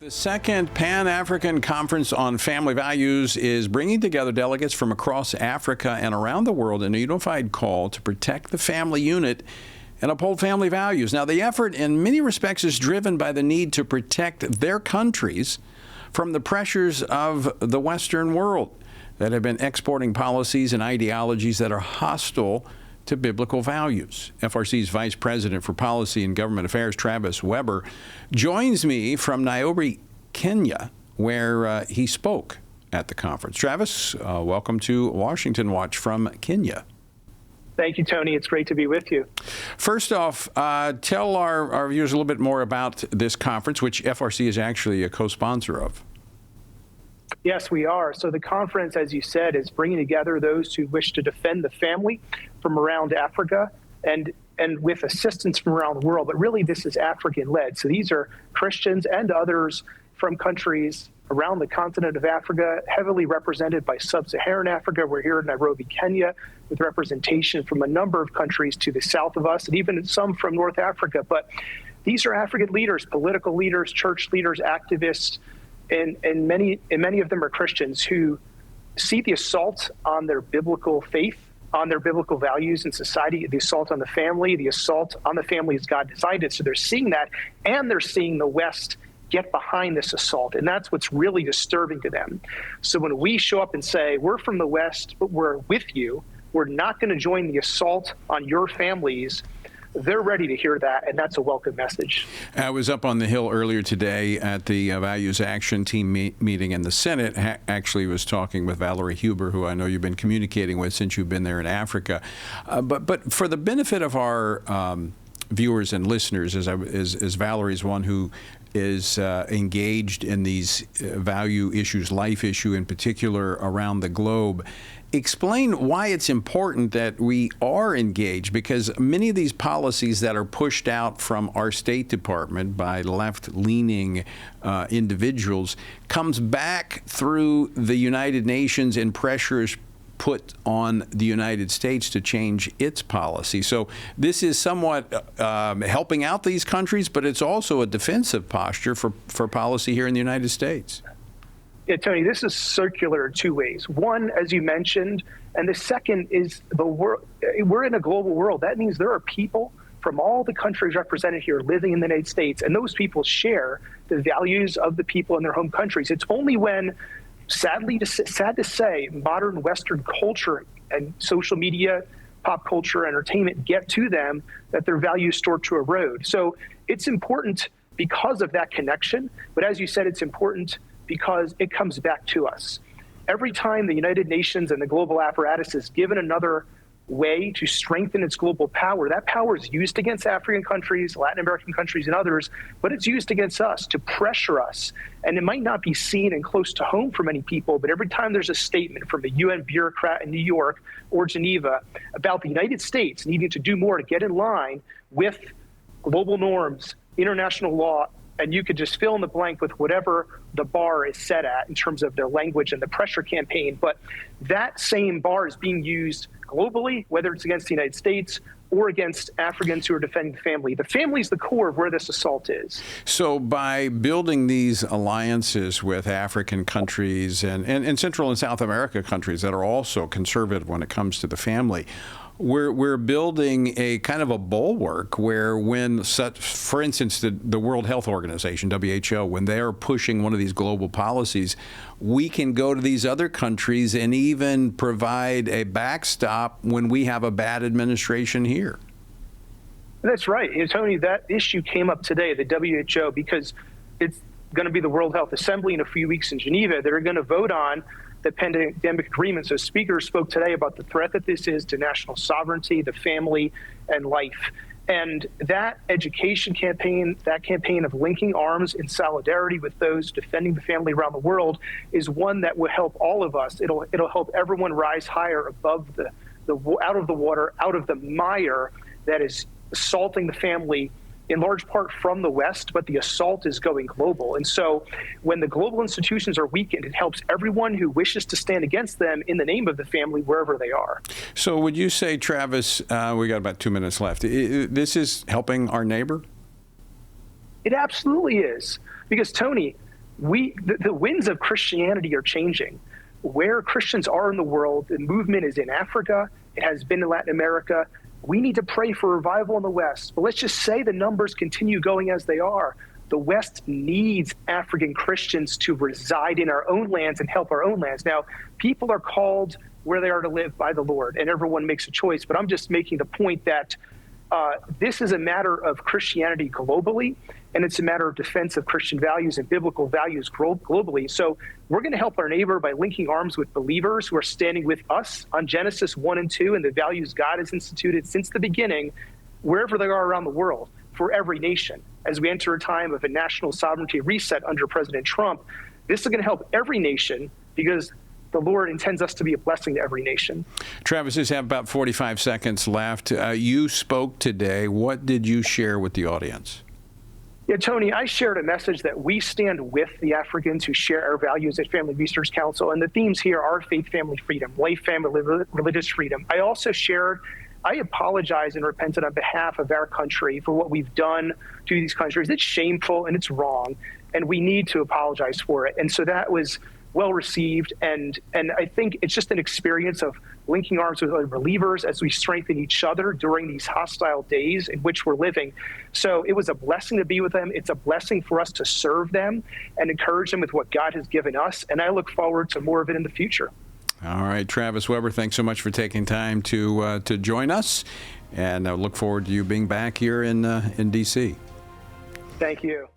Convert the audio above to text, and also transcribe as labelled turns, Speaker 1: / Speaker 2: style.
Speaker 1: The second Pan-African Conference on Family Values is bringing together delegates from across Africa and around the world in a unified call to protect the family unit and uphold family values. Now, the effort in many respects is driven by the need to protect their countries from the pressures of the Western world that have been exporting policies and ideologies that are hostile to biblical values. FRC's Vice President for Policy and Government Affairs, Travis Weber, joins me from Nairobi, Kenya, where he spoke at the conference. Travis, welcome to Washington Watch from Kenya.
Speaker 2: Thank you, Tony. It's great to be with you.
Speaker 1: First off, tell our viewers a little bit more about this conference, which FRC is actually a co-sponsor of.
Speaker 2: Yes, we are. So the conference, as you said, is bringing together those who wish to defend the family from around Africa and with assistance from around the world. But really, this is African-led. So these are Christians and others from countries around the continent of Africa, heavily represented by sub-Saharan Africa. We're here in Nairobi, Kenya, with representation from a number of countries to the south of us, and even some from North Africa. But these are African leaders, political leaders, church leaders, activists, and many of them are Christians who see the assault on their biblical faith, on their biblical values in society, the assault on the family as God designed it. So they're seeing that, and they're seeing the West get behind this assault. And that's what's really disturbing to them. So when we show up and say, we're from the West, but we're with you, we're not going to join the assault on your families, they're ready to hear that, and that's a welcome message.
Speaker 1: I was up on the Hill earlier today at the Values Action Team meeting in the Senate. Actually was talking with Valerie Huber, who I know you've been communicating with since you've been there in Africa. But for the benefit of our viewers and listeners, as Valerie's one who is engaged in these value issues, life issue in particular, around the globe, explain why it's important that we are engaged, because many of these policies that are pushed out from our State Department by left-leaning individuals comes back through the United Nations and pressures put on the United States to change its policy. So this is somewhat helping out these countries, but it's also a defensive posture for policy here in the United States.
Speaker 2: Yeah, Tony, this is circular in two ways. One, as you mentioned, and the second is the world. We're in a global world. That means there are people from all the countries represented here living in the United States, and those people share the values of the people in their home countries. It's only when, sad to say, modern Western culture and social media, pop culture, entertainment get to them that their values start to erode. So it's important because of that connection. But as you said, it's important because it comes back to us. Every time the United Nations and the global apparatus is given another way to strengthen its global power, that power is used against African countries, Latin American countries, and others, but it's used against us to pressure us. And it might not be seen and close to home for many people, but every time there's a statement from a UN bureaucrat in New York or Geneva about the United States needing to do more to get in line with global norms, international law, and you could just fill in the blank with whatever the bar is set at in terms of their language and the pressure campaign. But that same bar is being used globally, whether it's against the United States or against Africans who are defending the family. The family is the core of where this assault is.
Speaker 1: So by building these alliances with African countries and Central and South America countries that are also conservative when it comes to the family, we're building a kind of a bulwark where when such, for instance, the World Health Organization, WHO, when they're pushing one of these global policies, we can go to these other countries and even provide a backstop when we have a bad administration here.
Speaker 2: That's right. Tony, that issue came up today, the WHO, because it's going to be the World Health Assembly in a few weeks in Geneva. They're going to vote on the pandemic agreement. So speakers spoke today about the threat that this is to national sovereignty, the family, and life. And that education campaign, that campaign of linking arms in solidarity with those defending the family around the world, is one that will help all of us. It'll help everyone rise higher above the out of the water, out of the mire that is assaulting the family in large part from the West, but the assault is going global. And so when the global institutions are weakened, it helps everyone who wishes to stand against them in the name of the family, wherever they are.
Speaker 1: So would you say, Travis, we got about 2 minutes left, this is helping our neighbor?
Speaker 2: It absolutely is. Because, Tony, the winds of Christianity are changing. Where Christians are in the world, the movement is in Africa. It has been in Latin America. We need to pray for revival in the West. But let's just say the numbers continue going as they are. The West needs African Christians to reside in our own lands and help our own lands. Now, people are called where they are to live by the Lord, and everyone makes a choice. But I'm just making the point that this is a matter of Christianity globally, and it's a matter of defense of Christian values and biblical values globally. So we're going to help our neighbor by linking arms with believers who are standing with us on Genesis 1 and 2 and the values God has instituted since the beginning, wherever they are around the world, for every nation. As we enter a time of a national sovereignty reset under President Trump, this is going to help every nation because the Lord intends us to be a blessing to every nation.
Speaker 1: Travis, just have about 45 seconds left. You spoke today. What did you share with the audience?
Speaker 2: Yeah, Tony, I shared a message that we stand with the Africans who share our values at Family Research Council, and the themes here are faith, family, freedom, life, family, religious freedom. I also shared, I apologize and repented on behalf of our country for what we've done to these countries. It's shameful and it's wrong, and we need to apologize for it. And so that was well received, and I think it's just an experience of linking arms with other believers as we strengthen each other during these hostile days in which we're living. So it was a blessing to be with them. It's a blessing for us to serve them and encourage them with what God has given us, and I look forward to more of it in the future.
Speaker 1: All right, Travis Weber, thanks so much for taking time to join us, and I look forward to you being back here in D.C.
Speaker 2: Thank you.